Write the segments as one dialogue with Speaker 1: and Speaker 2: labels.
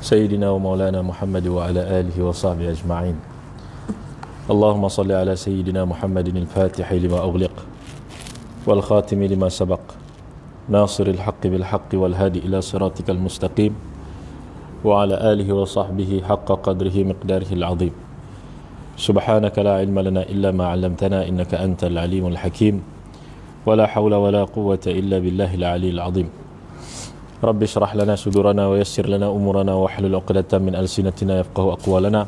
Speaker 1: سيدنا ومولانا محمد وعلى آله وصحبه أجمعين. اللهم صل على سيدنا محمد الفاتح لما أغلق والخاتم لما سبق ناصر الحق بالحق والهادي إلى صراطك المستقيم وعلى آله وصحبه حق قدره مقداره العظيم. سبحانك لا علم لنا إلا ما علمتنا إنك أنت العليم الحكيم ولا حول ولا قوة إلا بالله العلي العظيم. رب اشرح لنا صدورنا ويسر لنا أمورنا واحلل عقدة من ألسنتنا يفقهوا أقوالنا.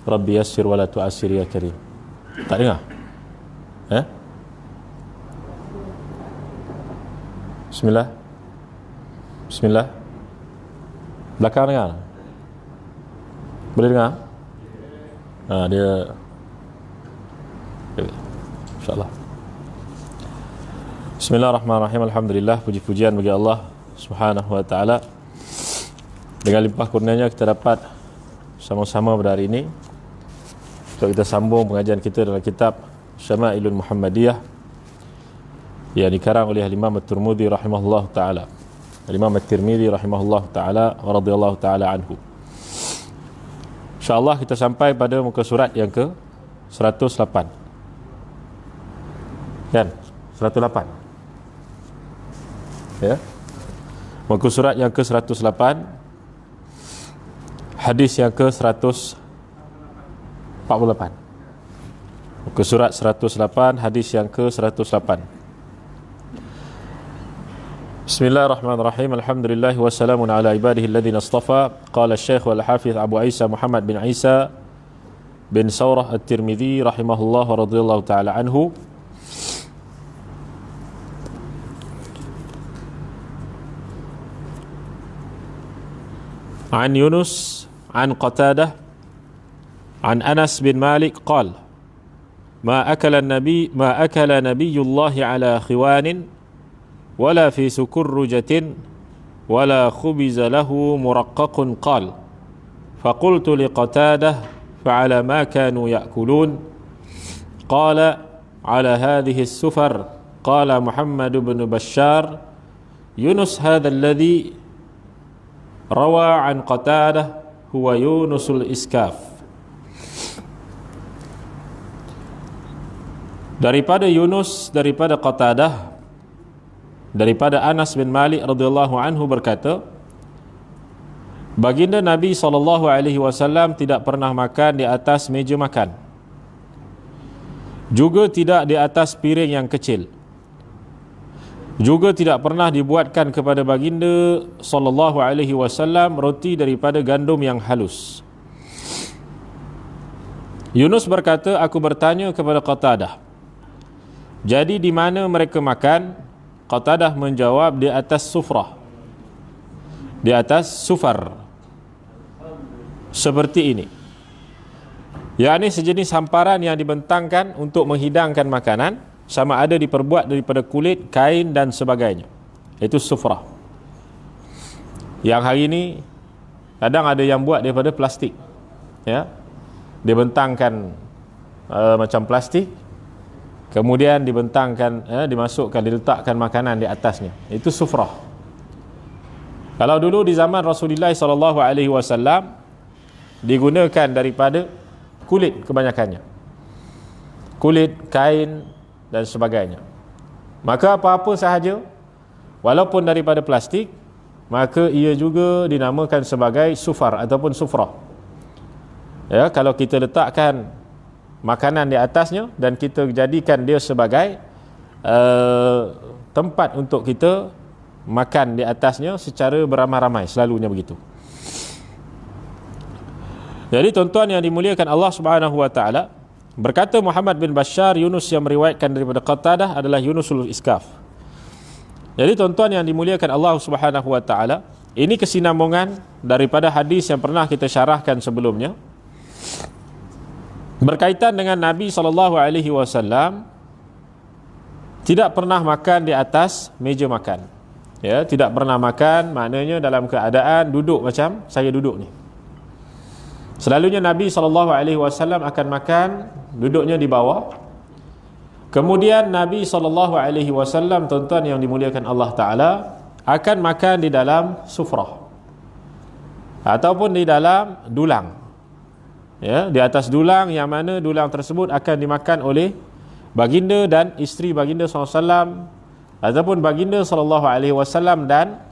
Speaker 1: رب يسر ولا تعسر يا كريم. Tak dengar? Bismillah. Bismillah. Belakang dengar? Boleh dengar? Dia InsyaAllah. Bismillahirrahmanirrahim. Alhamdulillah, puji-pujian bagi Allah Subhanahu wa ta'ala. Dengan limpah kurnianya kita dapat sama-sama pada hari ini untuk kita sambung pengajian kita dalam kitab Syama'ilul Muhammadiyah yang dikarang oleh Imam At-Tirmidzi rahimahullah ta'ala. Imam At-Tirmidzi rahimahullah ta'ala wa radhiyallahu ta'ala anhu. InsyaAllah kita sampai pada muka surat yang ke 108. Kan? 108. Ya. Muka surat yang ke 108, hadis yang ke 148. Muka surat 108, hadis yang ke 108. Bismillahirrahmanirrahim. Alhamdulillah wassalamun ala ibadihi alladhina istafa. Qala Syekh wal Hafiz Abu Isa Muhammad bin Isa bin Saurah At-Tirmidzi rahimahullah wa radhiyallahu ta'ala anhu. عن يونس عن قتادة عن أنس بن مالك قال ما أكل نبي الله على خوان ولا في سكرجة ولا خبز له مرقق قال فقلت لقتادة فعلى ما كانوا يأكلون قال على هذه السفر قال محمد بن بشار يونس هذا الذي روى عن قتادة هو يونس الإسكاف. Daripada Yunus, daripada Qatadah, daripada Anas bin Malik radhiyallahu anhu berkata, baginda Nabi SAW tidak pernah makan di atas meja makan, juga tidak di atas piring yang kecil, juga tidak pernah dibuatkan kepada baginda SAW roti daripada gandum yang halus. Yunus berkata, aku bertanya kepada Qatadah, jadi di mana mereka makan? Qatadah menjawab, di atas sufrah, di atas sufar, seperti ini, yakni sejenis hamparan yang dibentangkan untuk menghidangkan makanan, sama ada diperbuat daripada kulit, kain dan sebagainya. Itu sufrah. Yang hari ini kadang ada yang buat daripada plastik, ya, dibentangkan macam plastik, kemudian dibentangkan, dimasukkan, diletakkan makanan di atasnya. Itu sufrah. Kalau dulu di zaman Rasulullah SAW digunakan daripada kulit kebanyakannya, kulit, kain dan sebagainya. Maka apa-apa sahaja walaupun daripada plastik, maka ia juga dinamakan sebagai sufar ataupun sufrah. Ya, kalau kita letakkan makanan di atasnya dan kita jadikan dia sebagai tempat untuk kita makan di atasnya secara beramai-ramai, selalunya begitu. Jadi tuan-tuan yang dimuliakan Allah Subhanahu wa taala, berkata Muhammad bin Bashar, Yunus yang meriwayatkan daripada Qatadah adalah Yunusul Iskaf. Jadi tuan-tuan yang dimuliakan Allah Subhanahu wa taala, ini kesinambungan daripada hadis yang pernah kita syarahkan sebelumnya berkaitan dengan Nabi SAW tidak pernah makan di atas meja makan. Ya, tidak pernah makan maknanya dalam keadaan duduk macam saya duduk ni. Selalunya Nabi SAW akan makan duduknya di bawah. Kemudian Nabi SAW, tuan-tuan yang dimuliakan Allah Ta'ala, akan makan di dalam sufrah. ataupun di dalam dulang. Ya, di atas dulang, yang mana dulang tersebut akan dimakan oleh baginda dan isteri baginda SAW, ataupun baginda SAW dan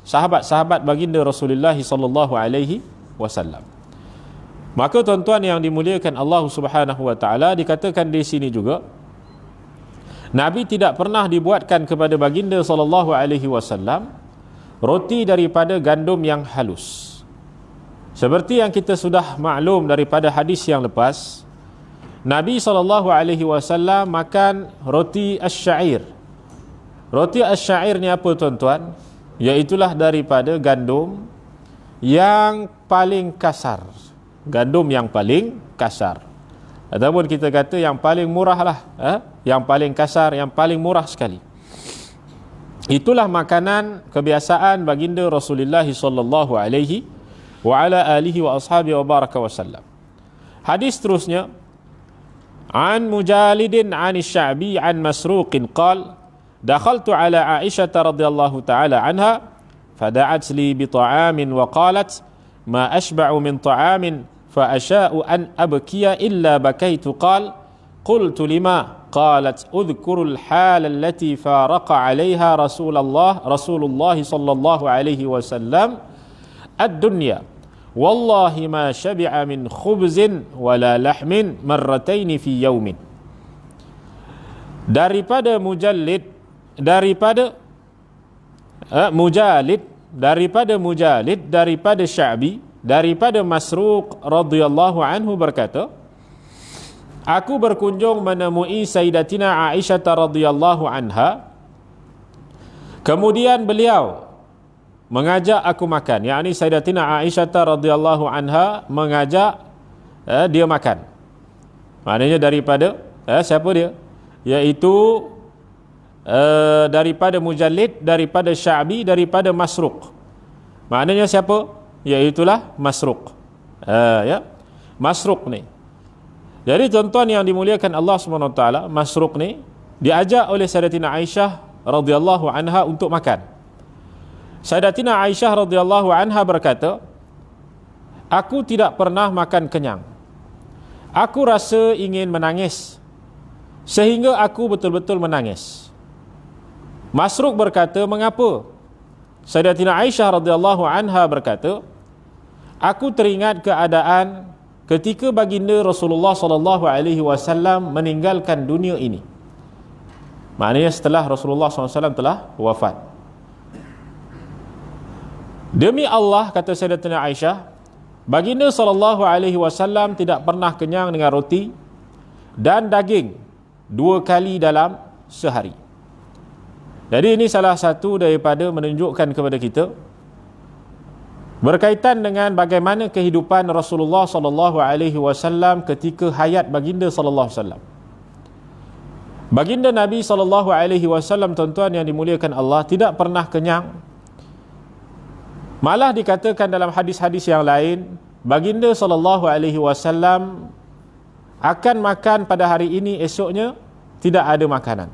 Speaker 1: sahabat-sahabat baginda Rasulullah SAW. Maka tuan-tuan yang dimuliakan Allah Subhanahu wa taala, dikatakan di sini juga Nabi tidak pernah dibuatkan kepada baginda SAW roti daripada gandum yang halus. Seperti yang kita sudah maklum daripada hadis yang lepas, Nabi SAW makan roti asy-syair. Roti asy-syair ni apa tuan-tuan? Iaitulah daripada gandum yang paling kasar. Gandum yang paling kasar, ataupun kita kata yang paling murah lah, yang paling kasar, yang paling murah sekali. Itulah makanan kebiasaan baginda Rasulullah sallallahu alaihi wa ala alihi wa ashabihi wa baraka wasallam. Hadis terusnya, an Mujalidin an Sya'bi an Masruqin qala dakhaltu ala Aisyah radhiyallahu ta'ala anha fada'at li bi ta'amin wa qalat ma ashba'u min ta'amin fa asha'u an abkiya illa bakaitu. Qal qultu lima qalat udhkurul hal allati faraqa 'alayha Rasulullah sallallahu alaihi wasallam ad-dunya wallahi ma shabi'a min khubzin wala lahmin marratayn fi yawmin. Daripada Mujalid daripada Sya'bi daripada Masruq radhiyallahu anhu berkata, aku berkunjung menemui Sayyidatina Aisyah radhiyallahu anha, kemudian beliau mengajak aku makan. Yakni Sayyidatina Aisyah radhiyallahu anha mengajak dia makan. Maknanya daripada siapa dia? Iaitu daripada Mujalid, daripada Sya'bi, daripada Masruq. Maknanya siapa? Iaitulah Masruq. Ya, Masruq ni. Jadi tuan-tuan yang dimuliakan Allah SWT, Masruq ni diajak oleh Sayyidatina Aisyah radhiyallahu anha untuk makan. Sayyidatina Aisyah radhiyallahu anha berkata, aku tidak pernah makan kenyang. Aku rasa ingin menangis sehingga aku betul-betul menangis. Masruq berkata, mengapa? Sayyidatina Aisyah radhiyallahu anha berkata, aku teringat keadaan ketika baginda Rasulullah sallallahu alaihi wasallam meninggalkan dunia ini. Maknanya setelah Rasulullah SAW telah wafat. Demi Allah, kata Sayyidatina Aisyah, baginda sallallahu alaihi wasallam tidak pernah kenyang dengan roti dan daging 2 kali dalam sehari. Jadi ini salah satu daripada menunjukkan kepada kita berkaitan dengan bagaimana kehidupan Rasulullah sallallahu alaihi wasallam ketika hayat baginda sallallahu alaihi wasallam. Baginda Nabi sallallahu alaihi wasallam, tuan-tuan yang dimuliakan Allah, tidak pernah kenyang. Malah dikatakan dalam hadis-hadis yang lain, baginda sallallahu alaihi wasallam akan makan pada hari ini, esoknya tidak ada makanan.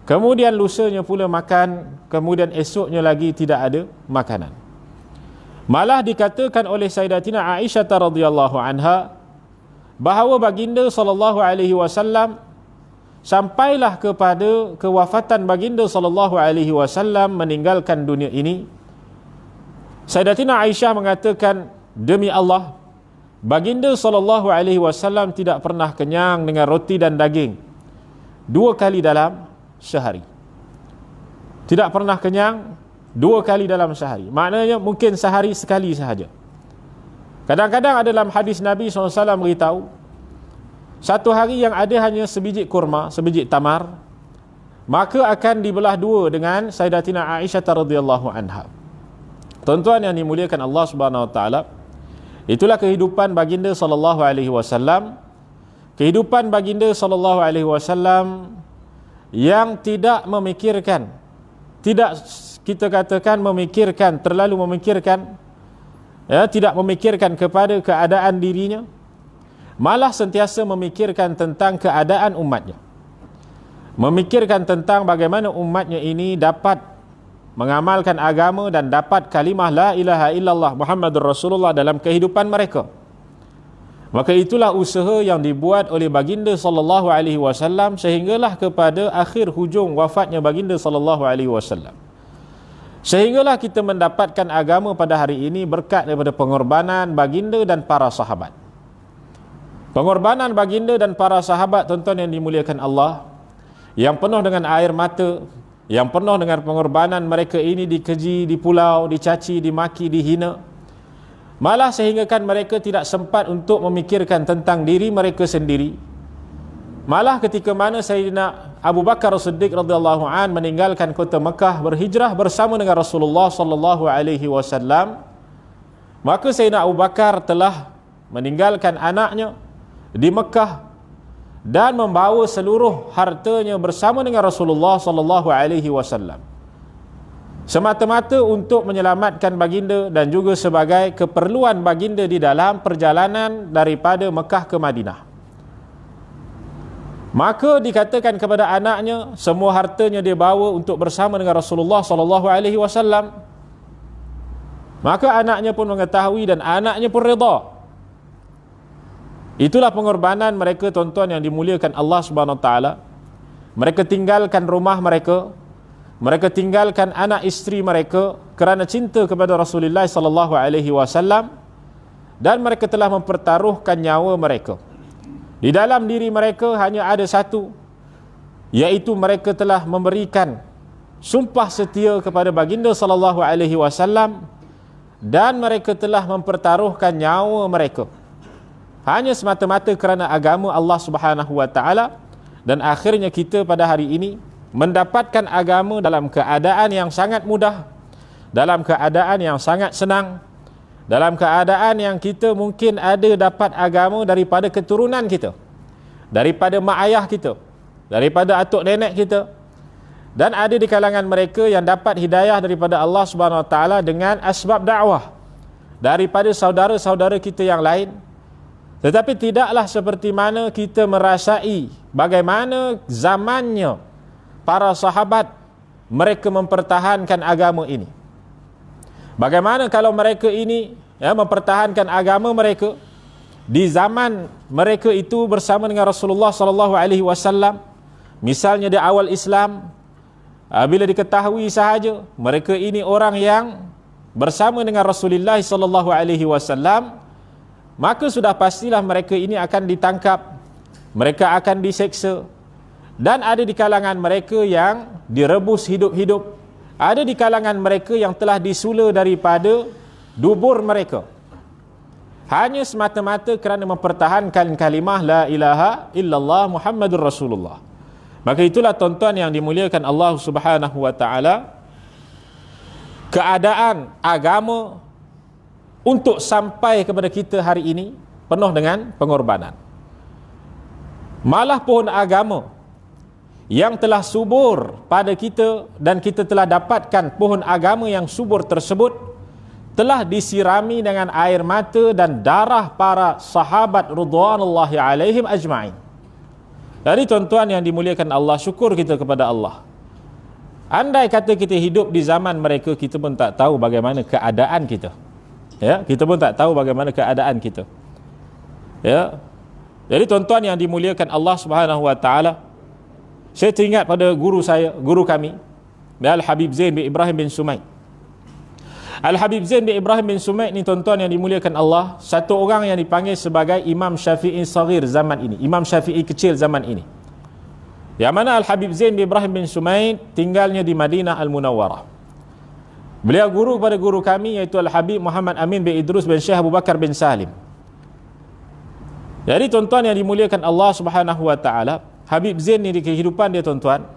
Speaker 1: Kemudian lusanya pula makan, kemudian esoknya lagi tidak ada makanan. Malah dikatakan oleh Sayyidatina Aisyah radhiyallahu anha bahawa baginda sallallahu alaihi wasallam sampailah kepada kewafatan baginda sallallahu alaihi wasallam meninggalkan dunia ini. Sayyidatina Aisyah mengatakan, demi Allah, baginda sallallahu alaihi wasallam tidak pernah kenyang dengan roti dan daging 2 kali dalam sehari. Tidak pernah kenyang 2 kali dalam sehari. Maknanya mungkin sehari sekali sahaja. Kadang-kadang ada dalam hadis Nabi SAW beritahu, satu hari yang ada hanya sebiji kurma, sebiji tamar, maka akan dibelah 2 dengan Sayyidatina Aisyah radhiyallahu anha. Tuan-tuan yang dimuliakan Allah Subhanahu wa taala, itulah kehidupan baginda sallallahu alaihi wasallam. Kehidupan baginda sallallahu alaihi wasallam yang tidak memikirkan, tidak kita katakan memikirkan, terlalu memikirkan, tidak memikirkan kepada keadaan dirinya, malah sentiasa memikirkan tentang keadaan umatnya, memikirkan tentang bagaimana umatnya ini dapat mengamalkan agama dan dapat kalimah la ilaha illallah Muhammadur Rasulullah dalam kehidupan mereka. Maka itulah usaha yang dibuat oleh baginda sallallahu alaihi wasallam sehinggalah kepada akhir hujung wafatnya baginda sallallahu alaihi wasallam. Sehinggalah kita mendapatkan agama pada hari ini berkat daripada pengorbanan baginda dan para sahabat. Pengorbanan baginda dan para sahabat, tuan-tuan yang dimuliakan Allah, yang penuh dengan air mata, yang penuh dengan pengorbanan mereka ini dikeji, dipulau, dicaci, dimaki, dihina. Malah sehinggakan mereka tidak sempat untuk memikirkan tentang diri mereka sendiri. Malah ketika mana Sayyidina Abu Bakar As-Siddiq radhiyallahu an meninggalkan kota Mekah, berhijrah bersama dengan Rasulullah sallallahu alaihi wasallam, maka Sayyidina Abu Bakar telah meninggalkan anaknya di Mekah dan membawa seluruh hartanya bersama dengan Rasulullah sallallahu alaihi wasallam, semata-mata untuk menyelamatkan baginda dan juga sebagai keperluan baginda di dalam perjalanan daripada Mekah ke Madinah. Maka dikatakan kepada anaknya, semua hartanya dia bawa untuk bersama dengan Rasulullah sallallahu alaihi wasallam. Maka anaknya pun mengetahui dan anaknya pun redha. Itulah pengorbanan mereka, tuan-tuan yang dimuliakan Allah Subhanahu wa taala. Mereka tinggalkan rumah mereka, mereka tinggalkan anak isteri mereka kerana cinta kepada Rasulullah sallallahu alaihi wasallam, dan mereka telah mempertaruhkan nyawa mereka. Di dalam diri mereka hanya ada satu, iaitu mereka telah memberikan sumpah setia kepada baginda sallallahu alaihi wasallam, dan mereka telah mempertaruhkan nyawa mereka hanya semata-mata kerana agama Allah Subhanahu wa taala. Dan akhirnya kita pada hari ini mendapatkan agama dalam keadaan yang sangat mudah, dalam keadaan yang sangat senang, dalam keadaan yang kita mungkin ada dapat agama daripada keturunan kita, daripada mak ayah kita, daripada atuk nenek kita, dan ada di kalangan mereka yang dapat hidayah daripada Allah Subhanahu wa taala dengan asbab dakwah daripada saudara-saudara kita yang lain. Tetapi tidaklah seperti mana kita merasai bagaimana zamannya para sahabat mereka mempertahankan agama ini. Bagaimana kalau mereka ini mempertahankan agama mereka di zaman mereka itu bersama dengan Rasulullah sallallahu alaihi wasallam. Misalnya di awal Islam, bila diketahui sahaja mereka ini orang yang bersama dengan Rasulullah sallallahu alaihi wasallam, maka sudah pastilah mereka ini akan ditangkap, mereka akan diseksa, dan ada di kalangan mereka yang direbus hidup-hidup, ada di kalangan mereka yang telah disula daripada dubur mereka, hanya semata-mata kerana mempertahankan kalimah la ilaha illallah Muhammadur Rasulullah. Maka itulah, tuan-tuan yang dimuliakan Allah Subhanahu wa taala, keadaan agama untuk sampai kepada kita hari ini penuh dengan pengorbanan. Malah pohon agama yang telah subur pada kita dan kita telah dapatkan pohon agama yang subur tersebut telah disirami dengan air mata dan darah para sahabat radhiyallahu alaihim ajma'in. Jadi tuan-tuan yang dimuliakan Allah, syukur kita kepada Allah. Andai kata kita hidup di zaman mereka, kita pun tak tahu bagaimana keadaan kita. Ya, kita pun tak tahu bagaimana keadaan kita. Ya. Jadi tuan-tuan yang dimuliakan Allah Subhanahu wa taala, saya teringat pada guru kami, Al-Habib Zain bin Ibrahim bin Sumait. Al-Habib Zain bin Ibrahim bin Sumait ni, tuan-tuan yang dimuliakan Allah, satu orang yang dipanggil sebagai Imam Syafi'i Saghir zaman ini, Imam Syafi'i kecil zaman ini. Yang mana Al-Habib Zain bin Ibrahim bin Sumait tinggalnya di Madinah Al-Munawwarah. Beliau guru pada guru kami, iaitu Al-Habib Muhammad Amin bin Idrus bin Syekh Abu Bakar bin Salim. Jadi tuan-tuan yang dimuliakan Allah Subhanahu wa taala, Habib Zain ni di kehidupan dia, tuan-tuan,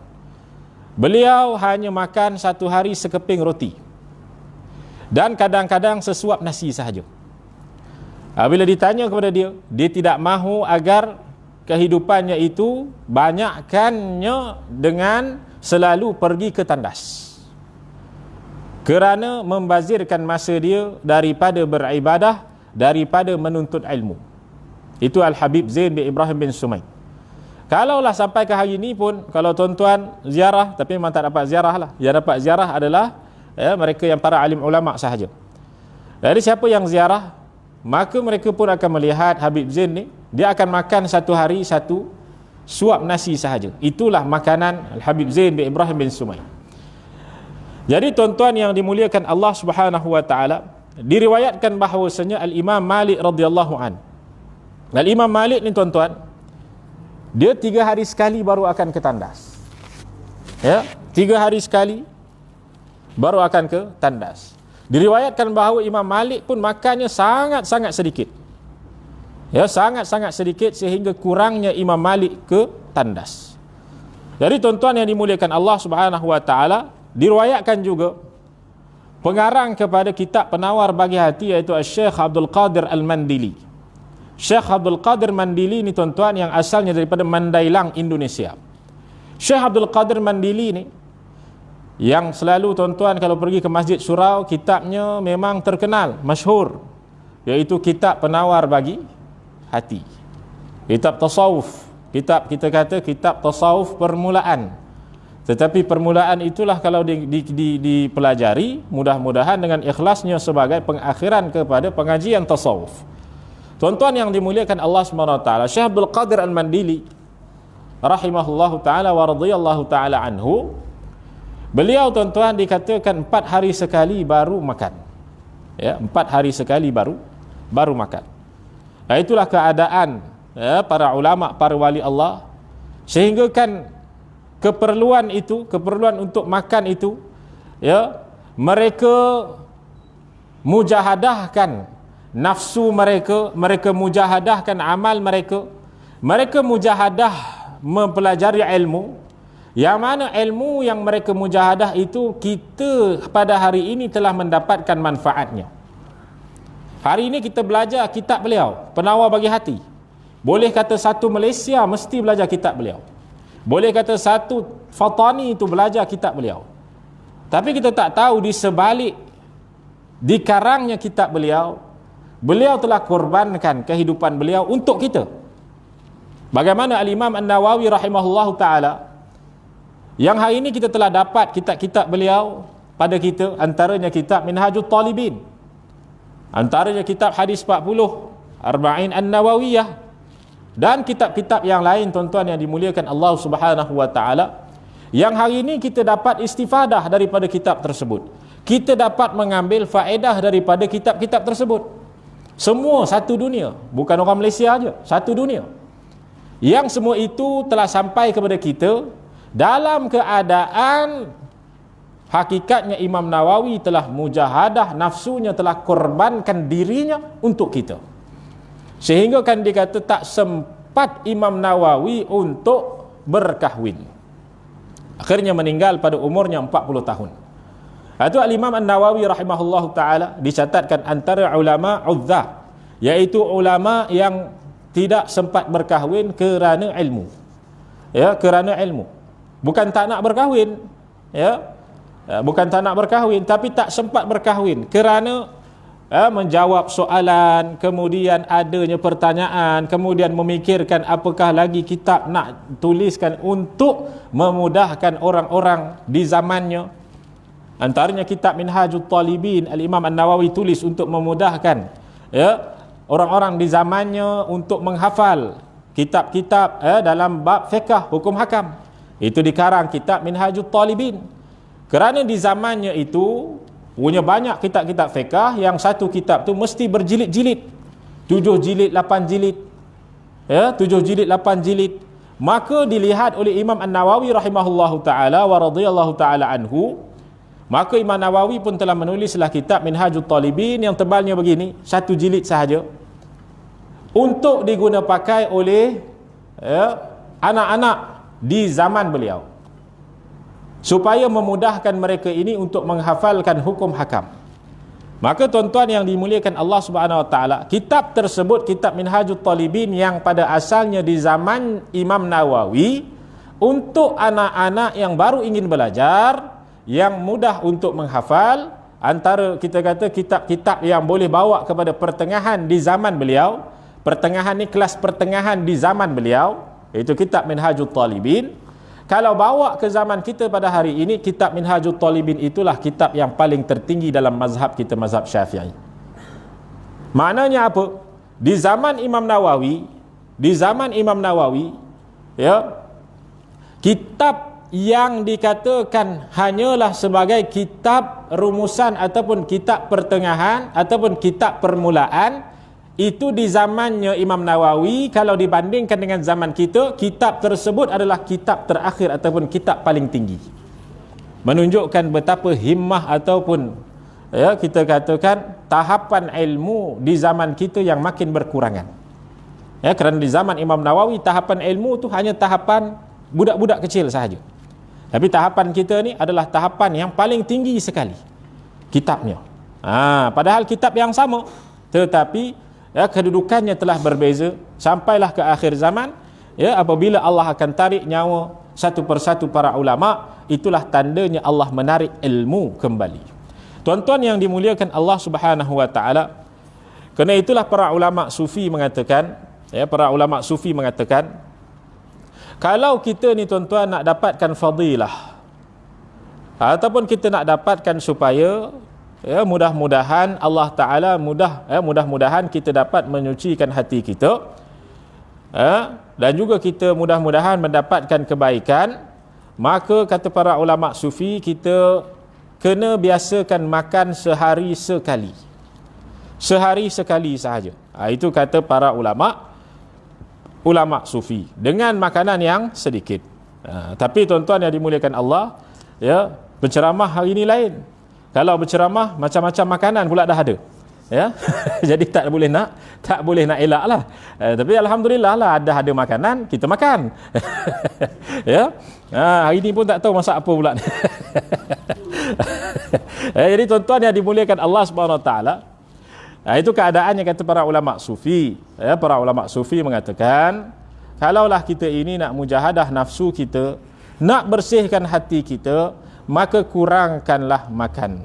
Speaker 1: beliau hanya makan satu hari sekeping roti dan kadang-kadang sesuap nasi sahaja. Bila ditanya kepada dia, dia tidak mahu agar kehidupannya itu banyakkannya dengan selalu pergi ke tandas, kerana membazirkan masa dia daripada beribadah, daripada menuntut ilmu. Itu Al-Habib Zain bin Ibrahim bin Sumait. Kalaulah sampai ke hari ini pun, kalau tuan-tuan ziarah, tapi memang tak dapat ziarah lah. Yang dapat ziarah adalah mereka yang para alim ulama sahaja. Jadi siapa yang ziarah, maka mereka pun akan melihat Habib Zain ni, dia akan makan satu hari satu suap nasi sahaja. Itulah makanan Habib Zain bin Ibrahim bin Sumai. Jadi tuan-tuan yang dimuliakan Allah Subhanahu wa taala, diriwayatkan bahawasanya Al-Imam Malik radhiyallahu an. Al-Imam Malik ni tuan-tuan, dia 3 hari sekali baru akan ke tandas. 3 hari sekali baru akan ke tandas. Diriwayatkan bahawa Imam Malik pun makannya sangat-sangat sedikit. Sangat-sangat sedikit sehingga kurangnya Imam Malik ke tandas. Jadi tuan-tuan yang dimuliakan Allah Subhanahu wa taala, diriwayatkan juga pengarang kepada kitab Penawar Bagi Hati iaitu Syekh Abdul Qadir Al-Mandili. Syekh Abdul Qadir Mandili ni tuan-tuan yang asalnya daripada Mandailang, Indonesia. Syekh Abdul Qadir Mandili ni yang selalu tuan-tuan kalau pergi ke Masjid Surau, kitabnya memang terkenal, masyhur, iaitu kitab Penawar Bagi Hati. Kitab tasawuf, kitab kita kata kitab tasawuf permulaan. Tetapi permulaan itulah kalau dipelajari mudah-mudahan dengan ikhlasnya sebagai pengakhiran kepada pengajian tasawuf. Tuan-tuan yang dimuliakan Allah SWT, Syekh Abdul Qadir Al-Mandili rahimahullahu ta'ala wa radhiyallahu ta'ala anhu, beliau tuan-tuan dikatakan 4 hari sekali baru makan. 4 hari sekali baru makan. Nah, itulah keadaan para ulama, para wali Allah, sehingga kan keperluan untuk makan itu, mereka mujahadahkan nafsu mereka mujahadahkan amal mereka mujahadah mempelajari ilmu, yang mana ilmu yang mereka mujahadah itu kita pada hari ini telah mendapatkan manfaatnya. Hari ini kita belajar kitab beliau, Penawar Bagi Hati. Boleh kata satu Malaysia mesti belajar kitab beliau. Boleh kata satu Fatani itu belajar kitab beliau. Tapi kita tak tahu di sebalik dikarangnya kitab beliau, beliau telah korbankan kehidupan beliau untuk kita. Bagaimana Al-Imam An-Nawawi rahimahullahu ta'ala, yang hari ini kita telah dapat kitab-kitab beliau pada kita, antaranya kitab Minhajut Talibin, antaranya kitab Hadis 40, Arba'in An-Nawawiyah, dan kitab-kitab yang lain tuan-tuan yang dimuliakan Allah Subhanahu wa ta'ala, yang hari ini kita dapat istifadah daripada kitab tersebut. Kita dapat mengambil faedah daripada kitab-kitab tersebut. Semua satu dunia, bukan orang Malaysia aja, satu dunia. Yang semua itu telah sampai kepada kita dalam keadaan hakikatnya Imam Nawawi telah mujahadah nafsunya, telah korbankan dirinya untuk kita. Sehingga kan dikata tak sempat Imam Nawawi untuk berkahwin. Akhirnya meninggal pada umurnya 40 tahun. Itu Al-Imam An-Nawawi rahimahullahu ta'ala dicatatkan antara ulama uzzah, iaitu ulama yang tidak sempat berkahwin kerana ilmu. Kerana ilmu. Bukan tak nak berkahwin, bukan tak nak berkahwin, tapi tak sempat berkahwin kerana menjawab soalan, kemudian adanya pertanyaan, kemudian memikirkan apakah lagi kitab nak tuliskan untuk memudahkan orang-orang di zamannya. Antaranya kitab Minhajut Talibin, Al-Imam An-Nawawi tulis untuk memudahkan orang-orang di zamannya untuk menghafal kitab-kitab dalam bab fiqh hukum hakam. Itu dikarang kitab Minhajut Talibin. Kerana di zamannya itu punya banyak kitab-kitab fiqh, yang satu kitab tu mesti berjilid-jilid, 7 jilid 8 jilid, 7 jilid 8 jilid. Maka dilihat oleh Imam An-Nawawi rahimahullahu ta'ala wa radhiyallahu ta'ala anhu, maka Imam Nawawi pun telah menulislah kitab Minhajut Talibin yang tebalnya begini, 1 jilid sahaja, untuk diguna pakai oleh anak-anak di zaman beliau, supaya memudahkan mereka ini untuk menghafalkan hukum hakam. Maka tuan-tuan yang dimuliakan Allah Subhanahu wa taala, kitab tersebut, kitab Minhajut Talibin, yang pada asalnya di zaman Imam Nawawi, untuk anak-anak yang baru ingin belajar, yang mudah untuk menghafal, antara kita kata kitab-kitab yang boleh bawa kepada pertengahan di zaman beliau. Pertengahan ni kelas pertengahan di zaman beliau, iaitu kitab Minhajut Talibin. Kalau bawa ke zaman kita pada hari ini, kitab Minhajul Talibin itulah kitab yang paling tertinggi dalam mazhab kita, mazhab Syafi'i. Maknanya apa? Di zaman Imam Nawawi, ya, kitab yang dikatakan hanyalah sebagai kitab rumusan ataupun kitab pertengahan ataupun kitab permulaan, itu di zamannya Imam Nawawi. Kalau dibandingkan dengan zaman kita, kitab tersebut adalah kitab terakhir ataupun kitab paling tinggi. Menunjukkan betapa himmah ataupun, ya, kita katakan tahapan ilmu di zaman kita yang makin berkurangan. Ya, kerana di zaman Imam Nawawi tahapan ilmu tu hanya tahapan budak-budak kecil sahaja. Tapi tahapan kita ni adalah tahapan yang paling tinggi sekali kitabnya. Padahal kitab yang sama, tetapi ya, kedudukannya telah berbeza sampailah ke akhir zaman. Ya, apabila Allah akan tarik nyawa satu persatu para ulama, itulah tandanya Allah menarik ilmu kembali. Tuan-tuan yang dimuliakan Allah Subhanahu wa taala, kerana itulah para ulama sufi mengatakan, kalau kita ni tuan-tuan nak dapatkan fadilah ataupun kita nak dapatkan supaya, ya, mudah-mudahan Allah Ta'ala mudah-mudahan kita dapat menyucikan hati kita, dan juga kita mudah-mudahan mendapatkan kebaikan, maka kata para ulama sufi, kita kena biasakan makan sehari sekali sahaja. Itu kata para ulama sufi, dengan makanan yang sedikit. Tapi tuan-tuan yang dimuliakan Allah, ya, penceramah hari ini lain. Kalau berceramah, macam-macam makanan pula dah ada, ya. Jadi tak boleh nak elak lah. Tapi alhamdulillah lah, ada makanan, kita makan. Ya. Hari ini pun tak tahu masak apa pula. Jadi tuan-tuan yang dimuliakan Allah Subhanahu Wa Taala, itu keadaannya kata para ulama sufi. Ya, para ulama sufi mengatakan, kalaulah kita ini nak mujahadah nafsu kita, nak bersihkan hati kita, maka kurangkanlah makan.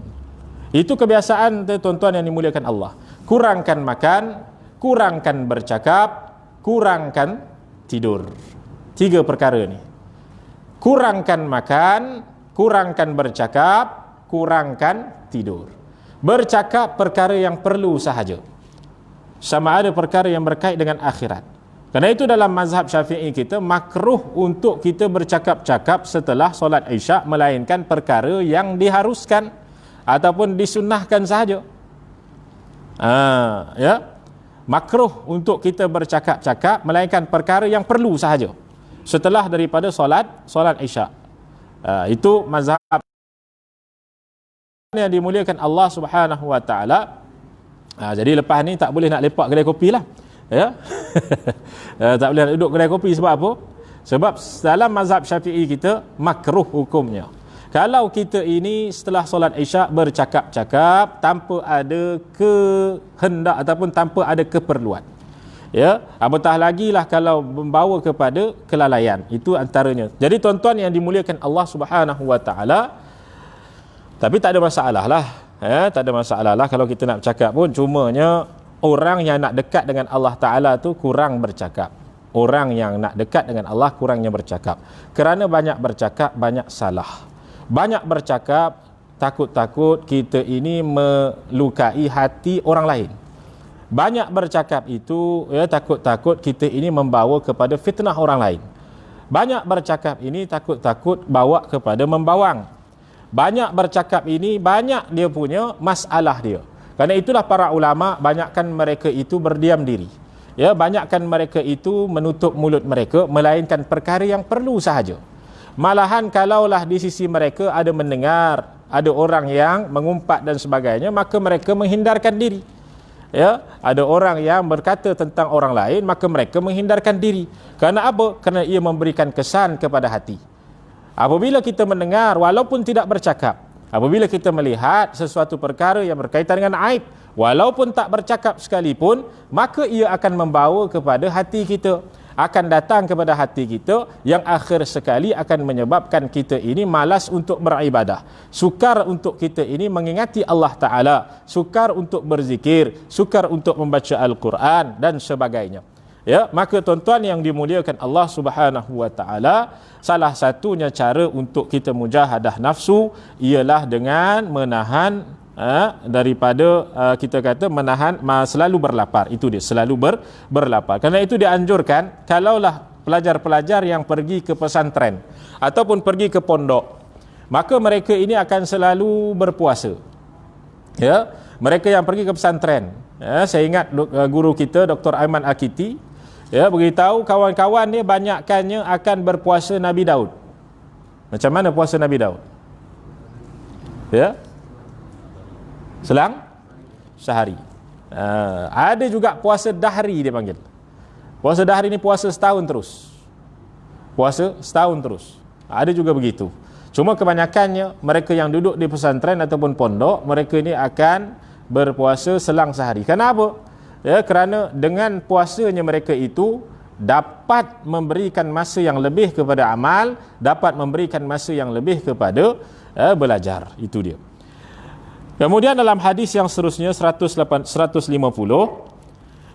Speaker 1: Itu kebiasaan tuan-tuan yang dimuliakan Allah. Kurangkan makan, kurangkan bercakap, kurangkan tidur. 3 perkara ni. Kurangkan makan, kurangkan bercakap, kurangkan tidur. Bercakap perkara yang perlu sahaja, sama ada perkara yang berkait dengan akhirat. Kerana itu dalam mazhab Syafi'i kita makruh untuk kita bercakap-cakap setelah solat Isyak, melainkan perkara yang diharuskan ataupun disunnahkan sahaja. Ya, makruh untuk kita bercakap-cakap melainkan perkara yang perlu sahaja setelah daripada solat Isyak. Itu mazhab yang dimuliakan Allah Subhanahu wa taala. Jadi lepas ni tak boleh nak lepak kedai kopi lah, ya. Tak boleh nak duduk kedai kopi. Sebab apa? Sebab dalam mazhab Syafi'i kita makruh hukumnya kalau kita ini setelah solat Isyak bercakap-cakap tanpa ada kehendak ataupun tanpa ada keperluan, ya. Apatah lagi lah kalau membawa kepada kelalaian. Itu antaranya. Jadi tuan-tuan yang dimuliakan Allah Subhanahu wa taala, tapi tak ada masalah lah, ya, tak ada masalah lah kalau kita nak bercakap pun. Cumanya orang yang nak dekat dengan Allah Ta'ala tu kurang bercakap. Orang yang nak dekat dengan Allah kurangnya bercakap. Kerana banyak bercakap, banyak salah. Banyak bercakap, takut-takut kita ini melukai hati orang lain. Banyak bercakap itu, ya, takut-takut kita ini membawa kepada fitnah orang lain. Banyak bercakap ini takut-takut bawa kepada membawang. Banyak bercakap ini banyak dia punya masalah dia. Kerana itulah para ulama banyakkan mereka itu berdiam diri. Ya, banyakkan mereka itu menutup mulut mereka melainkan perkara yang perlu sahaja. Malahan kalaulah di sisi mereka ada mendengar, ada orang yang mengumpat dan sebagainya, maka mereka menghindarkan diri. Ya, ada orang yang berkata tentang orang lain, maka mereka menghindarkan diri. Kerana apa? Kerana ia memberikan kesan kepada hati. Apabila kita mendengar walaupun tidak bercakap, apabila kita melihat sesuatu perkara yang berkaitan dengan aib, walaupun tak bercakap sekalipun, maka ia akan membawa kepada hati kita, akan datang kepada hati kita, yang akhir sekali akan menyebabkan kita ini malas untuk beribadah, sukar untuk kita ini mengingati Allah Ta'ala, sukar untuk berzikir, sukar untuk membaca Al-Quran dan sebagainya. Ya, maka tuan-tuan yang dimuliakan Allah Subhanahu wa taala, salah satunya cara untuk kita mujahadah nafsu ialah dengan menahan daripada kita kata menahan selalu berlapar. Itu dia, selalu berlapar. Kerana itu dianjurkan kalaulah pelajar-pelajar yang pergi ke pesantren ataupun pergi ke pondok, maka mereka ini akan selalu berpuasa. Ya, mereka yang pergi ke pesantren, saya ingat guru kita Dr. Aiman Akiti beritahu kawan-kawan dia banyakkannya akan berpuasa Nabi Daud. Macam mana puasa Nabi Daud? Ya, selang sehari. Ada juga puasa dahri dia panggil. Puasa dahri ni puasa setahun terus. Puasa setahun terus. Ada juga begitu. Cuma kebanyakannya mereka yang duduk di pesantren ataupun pondok, mereka ini akan berpuasa selang sehari. Kenapa? Ya, kerana dengan puasanya mereka itu dapat memberikan masa yang lebih kepada amal, dapat memberikan masa yang lebih kepada belajar. Itu dia. Kemudian dalam hadis yang seterusnya 150,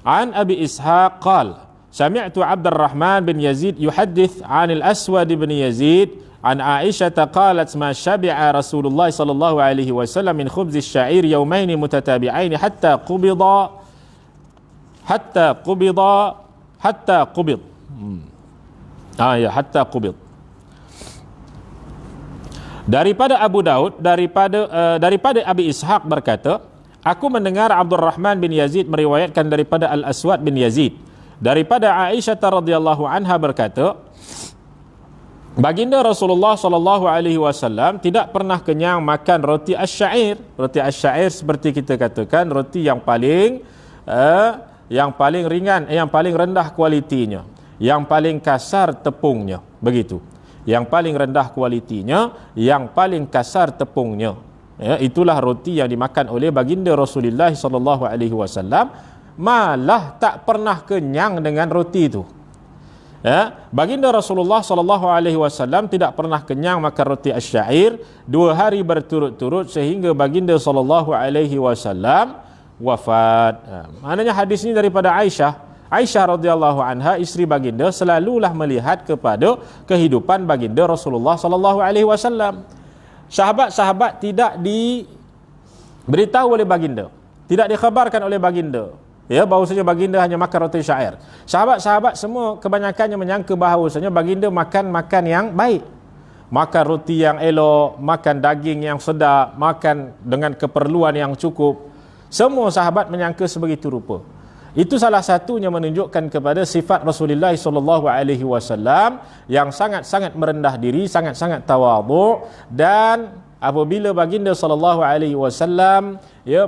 Speaker 1: an Abi Ishaq qala sami'tu Abdurrahman bin Yazid yuhaddits 'an al-Aswad bin Yazid an Aisyah qalat ma syabi'a Rasulullah sallallahu alaihi wasallam min khubz asy-sya'ir yawmayn mutatabi'ain hatta qubida hatta qubid. Hatta qubid. Daripada Abu Daud, daripada Abi Ishaq berkata, aku mendengar Abdurrahman bin Yazid meriwayatkan daripada Al-Aswad bin Yazid daripada Aisyah radhiyallahu anha berkata, baginda Rasulullah sallallahu alaihi wasallam tidak pernah kenyang makan roti asy-syair. Roti asy-syair seperti kita katakan roti yang paling ringan, yang paling rendah kualitinya, yang paling kasar tepungnya, begitu. Yang paling rendah kualitinya, yang paling kasar tepungnya. Ya, itulah roti yang dimakan oleh baginda Rasulullah sallallahu alaihi wasallam, malah tak pernah kenyang dengan roti itu. Ya, baginda Rasulullah sallallahu alaihi wasallam tidak pernah kenyang makan roti asy-syair 2 hari berturut-turut sehingga baginda sallallahu alaihi wasallam wafat. Maknanya hadis ini daripada Aisyah. Aisyah radhiyallahu anha, isteri baginda, selalulah melihat kepada kehidupan baginda Rasulullah sallallahu alaihi wasallam. Sahabat-sahabat tidak diberitahu oleh baginda, tidak dikhabarkan oleh baginda, ya, bahawasanya baginda hanya makan roti syair. Sahabat-sahabat semua kebanyakannya menyangka bahawasanya baginda makan yang baik, makan roti yang elok, makan daging yang sedap, makan dengan keperluan yang cukup. Semua sahabat menyangka sebegitu rupa. Itu salah satunya menunjukkan kepada sifat Rasulullah sallallahu alaihi wasallam yang sangat-sangat merendah diri, sangat-sangat tawadhu, dan apabila baginda sallallahu alaihi wasallam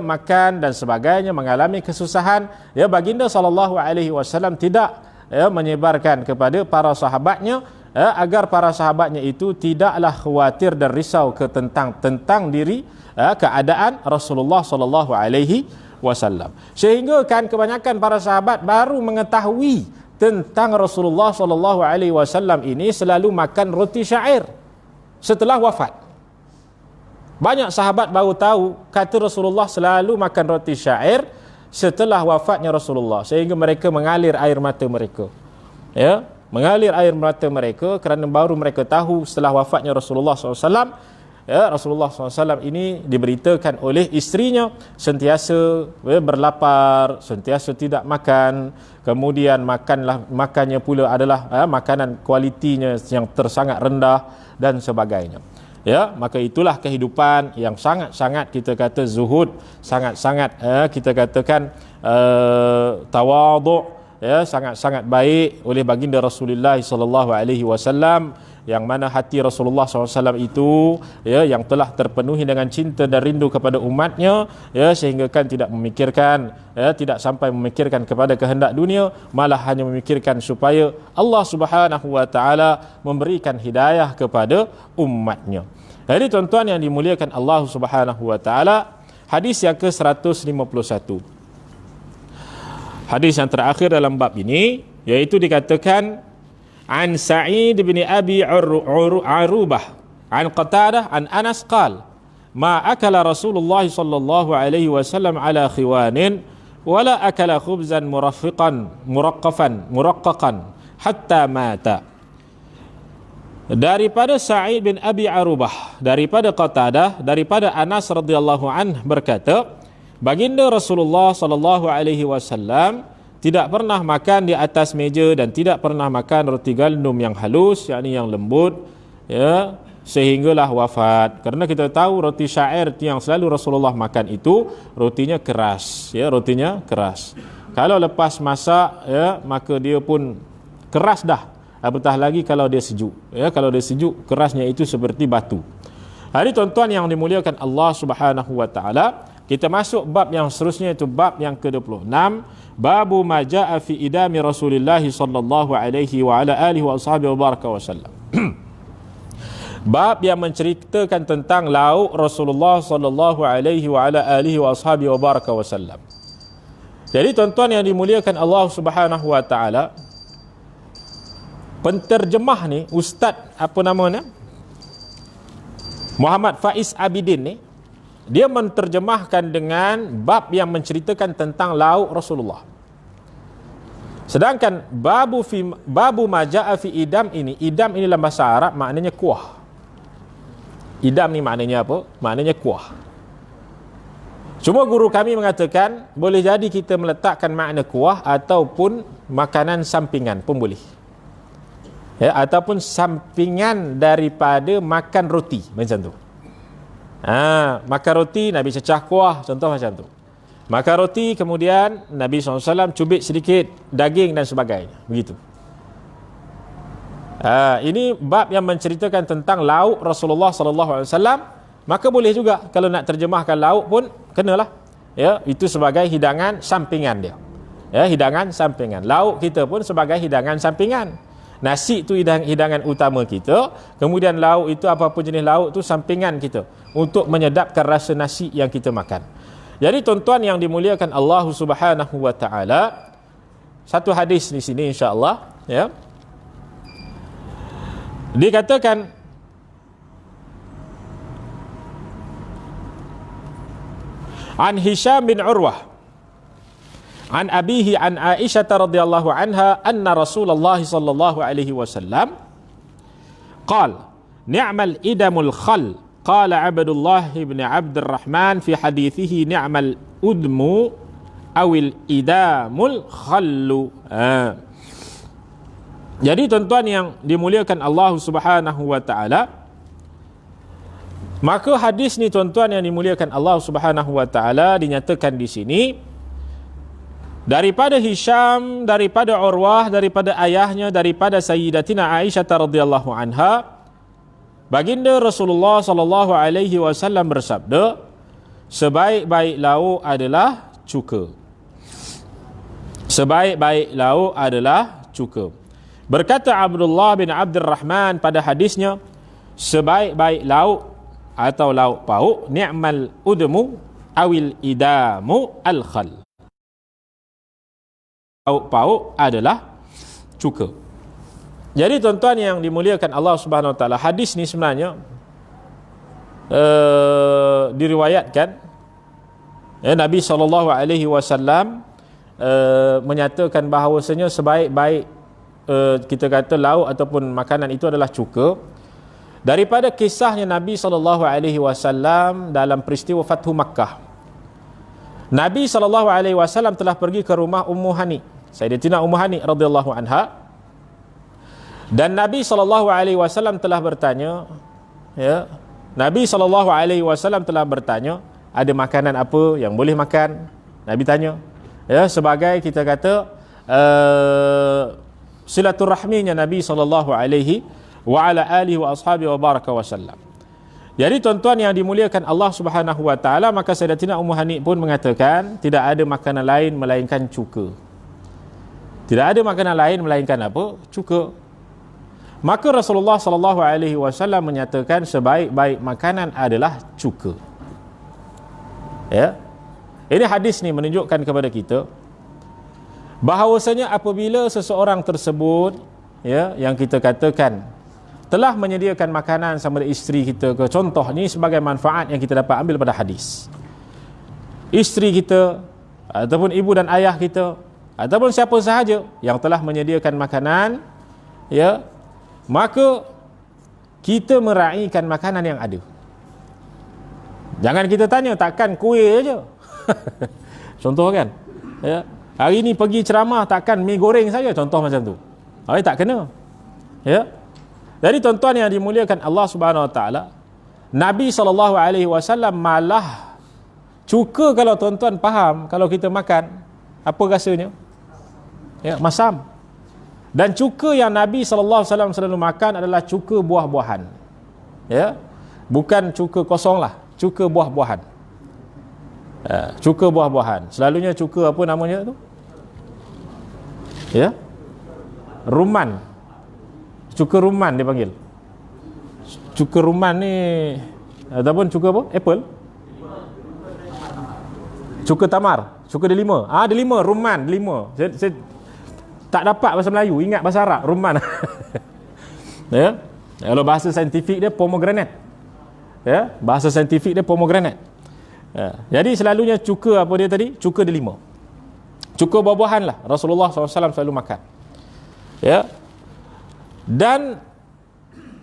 Speaker 1: makan dan sebagainya, mengalami kesusahan, baginda sallallahu alaihi wasallam tidak menyebarkan kepada para sahabatnya agar para sahabatnya itu tidaklah khawatir dan risau tentang diri keadaan Rasulullah sallallahu alaihi wasallam. Sehingga kan kebanyakan para sahabat baru mengetahui tentang Rasulullah sallallahu alaihi wasallam ini selalu makan roti syair setelah wafat. Banyak sahabat baru tahu kata Rasulullah selalu makan roti syair setelah wafatnya Rasulullah, sehingga mereka mengalir air mata mereka. Ya, mengalir air mata mereka kerana baru mereka tahu setelah wafatnya Rasulullah SAW. Ya, Rasulullah SAW ini diberitakan oleh isterinya sentiasa berlapar, sentiasa tidak makan, kemudian makannya pula adalah makanan kualitinya yang tersangat rendah dan sebagainya. Ya, maka itulah kehidupan yang sangat-sangat kita kata zuhud, sangat-sangat kita katakan tawadhu, ya, sangat-sangat baik oleh baginda Rasulullah sallallahu alaihi wasallam, yang mana hati Rasulullah SAW itu yang telah terpenuhi dengan cinta dan rindu kepada umatnya, sehingga kan tidak memikirkan, tidak sampai memikirkan kepada kehendak dunia, malah hanya memikirkan supaya Allah Subhanahu wa taala memberikan hidayah kepada umatnya. Jadi tuan-tuan yang dimuliakan Allah Subhanahu wa taala, hadis yang ke-151. Hadis yang terakhir dalam bab ini, yaitu dikatakan an Sa'id bin Abi Arubah an Qatadah an Anas qala ma akala Rasulullah sallallahu alaihi wasallam ala khiwanin wala akala khubzan muraqqaqan hatta mata. Daripada Sa'id bin Abi Arubah, daripada Qatadah, daripada Anas radhiyallahu anhu berkata, baginda Rasulullah sallallahu alaihi wasallam tidak pernah makan di atas meja dan tidak pernah makan roti gandum yang halus, yakni yang lembut, ya, sehinggalah wafat. Kerana kita tahu roti syair yang selalu Rasulullah makan itu rotinya keras, ya, rotinya keras. Kalau lepas masak, ya, maka dia pun keras dah. Apatah lagi kalau dia sejuk, ya, kalau dia sejuk kerasnya itu seperti batu. Hari tuan-tuan yang dimuliakan Allah Subhanahu wa taala, kita masuk bab yang seterusnya, itu bab yang ke-26, babu ma jaa fi idami Rasulillah sallallahu alaihi wa ala alihi wa ashabihi wa baraka wasallam. Bab yang menceritakan tentang lauk Rasulullah sallallahu alaihi wa ala alihi wa ashabihi wa baraka wasallam. Jadi tuan-tuan yang dimuliakan Allah Subhanahu wa taala, penterjemah ni, Ustaz apa namanya, Muhammad Faiz Abidin ni, dia menterjemahkan dengan bab yang menceritakan tentang lauk Rasulullah. Sedangkan babu majaa fi idam ini dalam bahasa Arab maknanya kuah. Idam ni maknanya apa? Maknanya kuah. Cuma guru kami mengatakan boleh jadi kita meletakkan makna kuah ataupun makanan sampingan pun boleh. Ya, ataupun sampingan daripada makan roti, macam tu. Makan roti, Nabi cecah kuah, contoh macam tu. Makan roti, kemudian Nabi SAW cubit sedikit daging dan sebagainya, begitu. Ini bab yang menceritakan tentang lauk Rasulullah SAW. Maka boleh juga kalau nak terjemahkan lauk pun kenalah, ya, itu sebagai hidangan sampingan dia, ya, hidangan sampingan. Lauk kita pun sebagai hidangan sampingan. Nasi itu hidangan utama kita, kemudian lauk itu apa-apa jenis lauk itu sampingan kita untuk menyedapkan rasa nasi yang kita makan. Jadi tuan-tuan yang dimuliakan Allah Subhanahu wa taala, satu hadis di sini insya-Allah, ya. Dikatakan An Hisham bin Urwah an abihi an Aisyah radhiyallahu anha anna Rasulullah sallallahu alaihi wasallam qala ni'mal idamul khal qala Abdullah ibn Abdurrahman fi hadithihi ni'mal udmu awil idamul khallu. Jadi tuan-tuan yang dimuliakan Allah Subhanahu wa taala, maka hadis ni tuan-tuan yang dimuliakan Allah Subhanahu wa taala dinyatakan di sini daripada Hisham, daripada Urwah, daripada ayahnya, daripada Sayyidatina Aisyah radhiyallahu anha, baginda Rasulullah sallallahu alaihi wasallam bersabda, sebaik-baik lauk adalah cuka. Sebaik-baik lauk adalah cuka. Berkata Abdullah bin Abdurrahman pada hadisnya, sebaik-baik lauk atau lauk pauk, ni'mal udmu awil idamu al-khal. Lauk pauk adalah cuka. Jadi tuan-tuan yang dimuliakan Allah Subhanahu wa taala, hadis ni sebenarnya diriwayatkan, ya, Nabi sallallahu alaihi wasallam menyatakan bahawasanya sebaik-baik kita kata lauk ataupun makanan itu adalah cuka. Daripada kisahnya Nabi sallallahu alaihi wasallam dalam peristiwa Fathu Makkah, Nabi sallallahu alaihi wasallam telah pergi ke rumah Ummu Hani, Sayyidatina Ummu Hani radhiyallahu anha, dan Nabi sallallahu alaihi wasallam telah bertanya, ya, Nabi sallallahu alaihi wasallam telah bertanya, ada makanan apa yang boleh makan? Nabi tanya, ya, sebagai kita kata silaturahminya Nabi sallallahu alaihi wa ala alihi wa ashabihi wa baraka wasallam. Jadi tuan-tuan yang dimuliakan Allah Subhanahu wa taala, maka Sayyidatina Ummu Hani pun mengatakan tidak ada makanan lain melainkan cuka. Tidak ada makanan lain melainkan apa? Cuka. Maka Rasulullah sallallahu alaihi wasallam menyatakan sebaik-baik makanan adalah cuka. Ya. Ini hadis ni menunjukkan kepada kita bahawasanya apabila seseorang tersebut, ya, yang kita katakan telah menyediakan makanan sama ada isteri kita ke, contoh ni sebagai manfaat yang kita dapat ambil pada hadis. Isteri kita ataupun ibu dan ayah kita, ataupun siapa sahaja yang telah menyediakan makanan, ya, maka kita meraihkan makanan yang ada. Jangan kita tanya, takkan kuih aja. Contoh kan, ya, hari ni pergi ceramah takkan mi goreng saja, contoh macam tu. Hari tak kena. Ya. Jadi tuan-tuan yang dimuliakan Allah Subhanahu Wa Taala, Nabi SAW malah cuka, kalau tuan-tuan faham, kalau kita makan apa rasanya? Ya, masam. Dan cuka yang Nabi SAW selalu makan adalah cuka buah-buahan. Ya. Bukan cuka kosong lah, cuka buah-buahan. Cuka buah-buahan. Selalunya cuka apa namanya tu? Ya. Rumman. Cuka rumman dia panggil. Cuka rumman ni ataupun cuka apa? Apple. Cuka tamar, cuka delima. Delima, rumman, delima. Saya tak dapat bahasa Melayu, ingat bahasa Arab, rumman. Ya. Kalau bahasa saintifik dia pomegranate. Ya, bahasa saintifik dia pomegranate. Ya. Jadi selalunya cuka apa dia tadi? Cuka delima. Cuka buah-buahan lah Rasulullah SAW selalu makan. Ya. Dan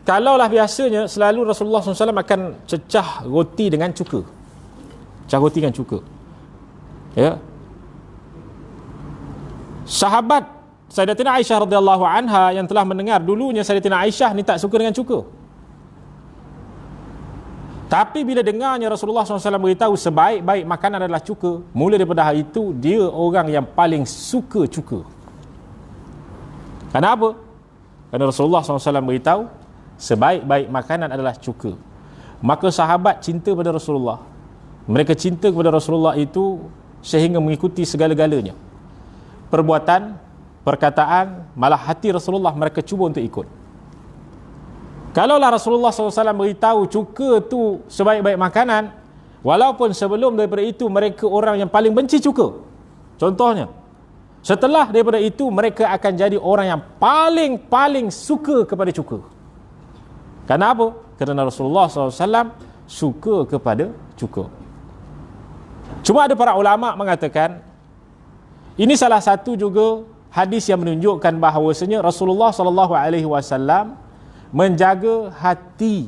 Speaker 1: kalaulah biasanya selalu Rasulullah SAW akan cecah roti dengan cuka. Cecah roti dengan cuka. Ya. Sahabat Sayyidatina Aisyah radhiyallahu anha yang telah mendengar dulunya Sayyidatina Aisyah ni tak suka dengan cuka. Tapi bila dengarnya Rasulullah SAW beritahu sebaik-baik makanan adalah cuka, mula daripada hari itu dia orang yang paling suka cuka. Kenapa? Kerana Rasulullah SAW beritahu sebaik-baik makanan adalah cuka. Maka sahabat cinta pada Rasulullah. Mereka cinta kepada Rasulullah itu sehingga mengikuti segala-galanya. Perbuatan, perkataan, malah hati Rasulullah mereka cuba untuk ikut. Kalaulah Rasulullah SAW beritahu cuka tu sebaik-baik makanan, walaupun sebelum daripada itu mereka orang yang paling benci cuka. Contohnya, setelah daripada itu mereka akan jadi orang yang paling suka kepada cuka. Kenapa? Kerana Rasulullah SAW suka kepada cuka. Cuma ada para ulama mengatakan, ini salah satu juga hadis yang menunjukkan bahawasanya Rasulullah SAW menjaga hati,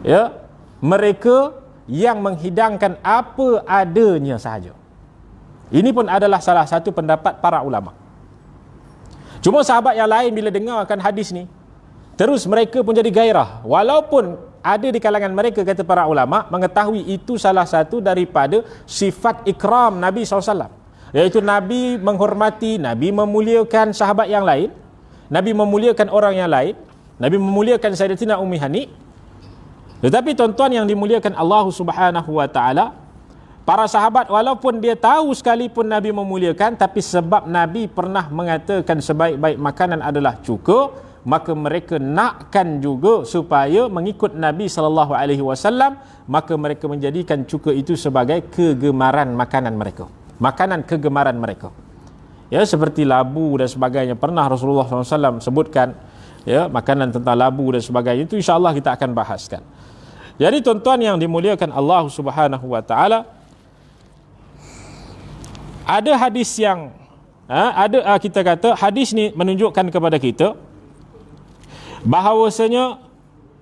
Speaker 1: ya, mereka yang menghidangkan apa adanya sahaja. Ini pun adalah salah satu pendapat para ulama. Cuma sahabat yang lain bila dengarkan hadis ni, terus mereka pun jadi gairah. Walaupun ada di kalangan mereka, kata para ulama, mengetahui itu salah satu daripada sifat ikram Nabi SAW, iaitu Nabi menghormati, Nabi memuliakan sahabat yang lain, Nabi memuliakan orang yang lain, Nabi memuliakan Sayyidatina Ummi Hani. Tetapi tuan-tuan yang dimuliakan Allah Subhanahu Wa Taala, para sahabat walaupun dia tahu sekalipun Nabi memuliakan, tapi sebab Nabi pernah mengatakan sebaik-baik makanan adalah cuka, maka mereka nakkan juga supaya mengikut Nabi SAW, maka mereka menjadikan cuka itu sebagai kegemaran makanan mereka, makanan kegemaran mereka. Ya, seperti labu dan sebagainya, pernah Rasulullah SAW sebutkan, ya, makanan tentang labu dan sebagainya, itu insya-Allah kita akan bahaskan. Jadi tuan-tuan yang dimuliakan Allah Subhanahu Wa Taala, ada hadis yang kita kata hadis ni menunjukkan kepada kita bahawasanya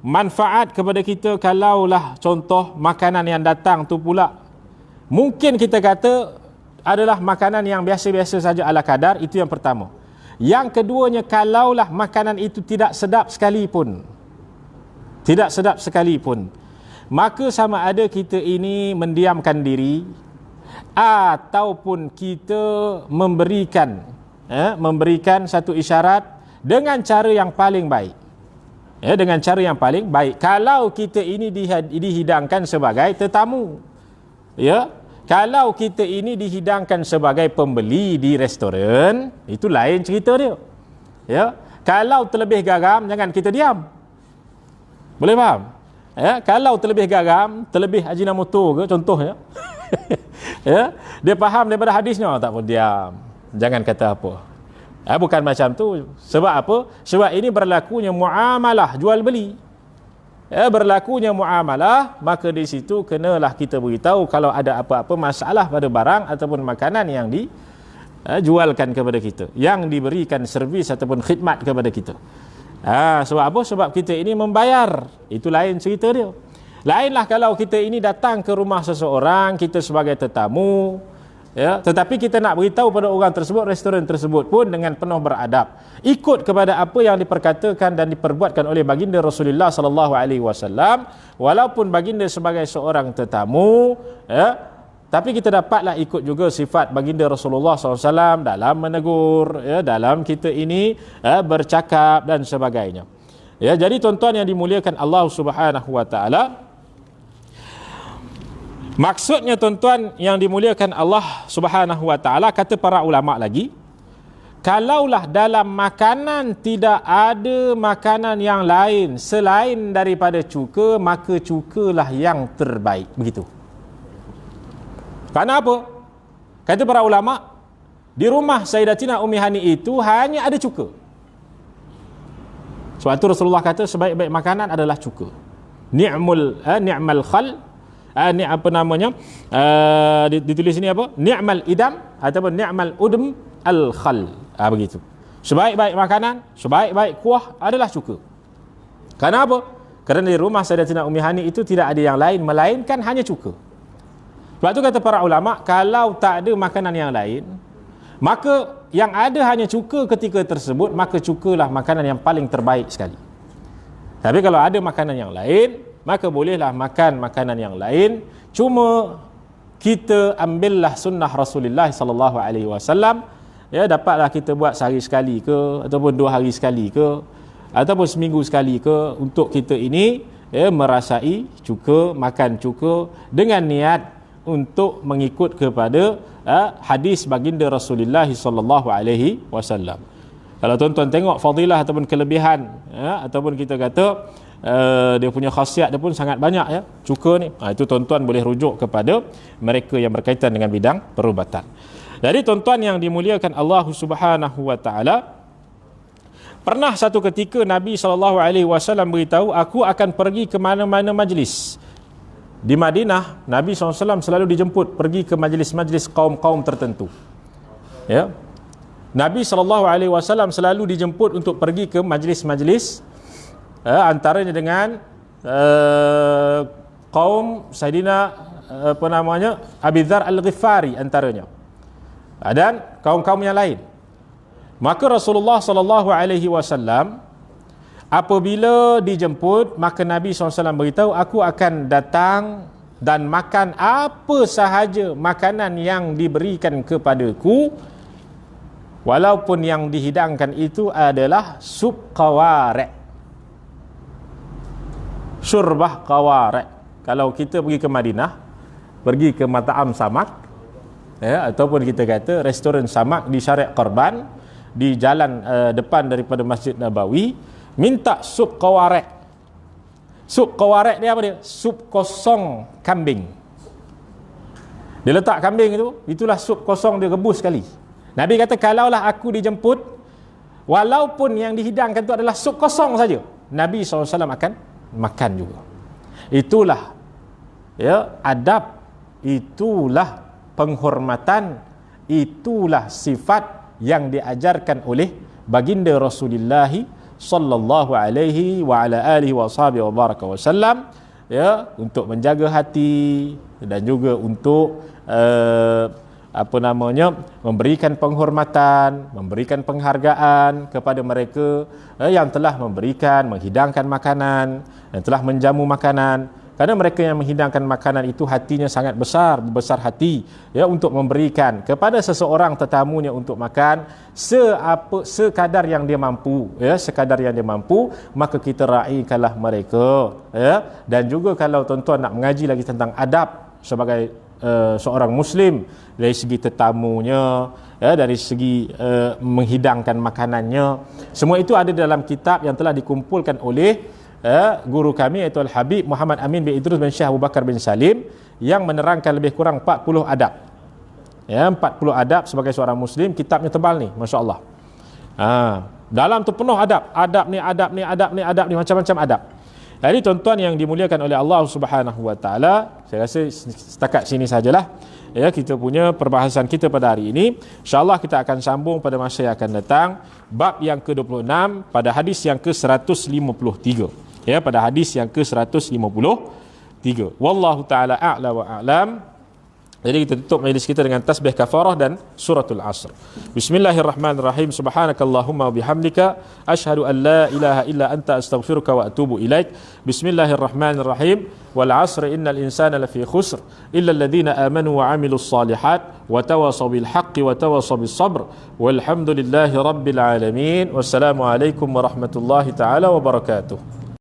Speaker 1: manfaat kepada kita kalaulah contoh makanan yang datang tu pula mungkin kita kata adalah makanan yang biasa-biasa saja ala kadar. Itu yang pertama. Yang keduanya, kalaulah makanan itu tidak sedap sekalipun, maka sama ada kita ini mendiamkan diri ataupun kita memberikan satu isyarat dengan cara yang paling baik. Ya, dengan cara yang paling baik. Kalau kita ini dihidangkan sebagai tetamu, ya, kalau kita ini dihidangkan sebagai pembeli di restoran, itu lain cerita dia. Ya, kalau terlebih garam, jangan kita diam. Boleh faham? Ya, kalau terlebih garam, terlebih ajinomoto ke contohnya, ya, dia faham daripada hadisnya, tak pun diam, jangan kata apa. Bukan macam tu. Sebab apa? Sebab ini berlakunya muamalah jual beli. berlakunya muamalah, maka di situ kenalah kita beritahu kalau ada apa-apa masalah pada barang ataupun makanan yang dijualkan kepada kita, yang diberikan servis ataupun khidmat kepada kita. Sebab apa? Sebab kita ini membayar. Itu lain cerita dia. Lainlah kalau kita ini datang ke rumah seseorang, kita sebagai tetamu, tetapi kita nak beritahu pada orang tersebut, restoran tersebut pun dengan penuh beradab, ikut kepada apa yang diperkatakan dan diperbuatkan oleh baginda Rasulullah sallallahu alaihi wasallam, walaupun baginda sebagai seorang tetamu, tapi kita dapatlah ikut juga sifat baginda Rasulullah SAW dalam menegur, dalam kita ini bercakap dan sebagainya. Jadi tuan-tuan yang dimuliakan Allah Subhanahu wa taala, maksudnya tuan-tuan yang dimuliakan Allah Subhanahu wa taala, kata para ulama lagi, kalaulah dalam makanan tidak ada makanan yang lain selain daripada cuka, maka cukalah yang terbaik. Begitu. Kerana apa? Kata para ulama, di rumah Sayyidatina Ummi Hani itu hanya ada cuka. Sebab itu Rasulullah kata sebaik-baik makanan adalah cuka. Ni'mal khal, ni apa namanya? Ditulis sini apa? Ni'mal idam ataupun ni'mal udm al khal. Begitu. Sebaik-baik makanan, sebaik-baik kuah adalah cuka. Kerana apa? Kerana di rumah Sayyidatina Ummi Hani itu tidak ada yang lain melainkan hanya cuka. Sebab itu kata para ulama, kalau tak ada makanan yang lain, maka yang ada hanya cuka ketika tersebut, maka cukalah makanan yang paling terbaik sekali. Tapi kalau ada makanan yang lain, maka bolehlah makan makanan yang lain. Cuma kita ambillah sunnah Rasulullah sallallahu alaihi wasallam, dapatlah kita buat sehari sekali ke, ataupun 2 hari sekali ke, ataupun seminggu sekali ke, untuk kita ini merasai cuka, makan cuka dengan niat untuk mengikut kepada hadis baginda Rasulullah sallallahu alaihi wasallam. Kalau tuan-tuan tengok fadilah ataupun kelebihan, ataupun kita kata dia punya khasiat dia pun sangat banyak, cuka ni, itu tuan-tuan boleh rujuk kepada mereka yang berkaitan dengan bidang perubatan. Jadi tuan-tuan yang dimuliakan Allah Subhanahu wa taala, pernah satu ketika Nabi sallallahu alaihi wasallam beritahu, aku akan pergi ke mana-mana majlis. Di Madinah, Nabi SAW selalu dijemput pergi ke majlis-majlis kaum-kaum tertentu. Nabi SAW selalu dijemput untuk pergi ke majlis-majlis, antaranya dengan kaum Sayyidina Abi Dzar Al-Ghifari antaranya, dan kaum-kaum yang lain. Maka Rasulullah SAW apabila dijemput, maka Nabi SAW beritahu, aku akan datang dan makan apa sahaja makanan yang diberikan kepadaku, walaupun yang dihidangkan itu adalah sup qawarek, syurbah qawarek. Kalau kita pergi ke Madinah, pergi ke mat'am samak, ataupun kita kata restoran samak di Syariq Qarban, di jalan depan daripada Masjid Nabawi, minta sup qawarek. Sup qawarek ni apa dia? Sup kosong kambing. Dia letak kambing itu, itulah sup kosong, dia rebus sekali. Nabi kata, kalaulah aku dijemput, walaupun yang dihidangkan itu adalah sup kosong saja, Nabi SAW akan makan juga. Itulah adab, itulah penghormatan, itulah sifat yang diajarkan oleh baginda Rasulullah sallallahu alaihi wa ala alihi wa sahbihi wa baraka wasallam, untuk menjaga hati dan juga untuk memberikan penghormatan, memberikan penghargaan kepada mereka yang telah memberikan, menghidangkan makanan, yang telah menjamu makanan. Kerana mereka yang menghidangkan makanan itu hatinya sangat besar, besar hati, untuk memberikan kepada seseorang tetamunya untuk makan sekadar yang dia mampu, sekadar yang dia mampu, maka kita raikanlah mereka. Dan juga kalau tuan-tuan nak mengaji lagi tentang adab sebagai seorang muslim, dari segi tetamunya, dari segi menghidangkan makanannya, semua itu ada dalam kitab yang telah dikumpulkan oleh guru kami, iaitu Al-Habib Muhammad Amin bin Idrus bin Syekh Abu Bakar bin Salim, yang menerangkan lebih kurang 40 adab. 40 adab sebagai seorang muslim. Kitabnya tebal ni, masya-Allah. Dalam tu penuh adab. Adab ni, macam-macam adab. Jadi tuan-tuan yang dimuliakan oleh Allah Subhanahu wa taala, saya rasa setakat sini sajalah ya kita punya perbahasan kita pada hari ini. InsyaAllah kita akan sambung pada masa yang akan datang, bab yang ke-26 pada hadis yang ke-153. Ya, pada hadis yang ke-153. Wallahu taala a'la wa a'lam. Jadi kita tutup majlis kita dengan tasbih kafarah dan suratul asr. Bismillahirrahmanirrahim. Subhanakallahumma wa bihamdika asyhadu an la ilaha illa anta astaghfiruka wa atubu ilaik. Bismillahirrahmanirrahim. Wal asr innal insana lafi khusr illa alladhina amanu wa amilus salihat wa tawasaw bil haqqi wa tawasaw bis sabr. Walhamdulillahi rabbil alamin. Wassalamu alaikum warahmatullahi taala wabarakatuh.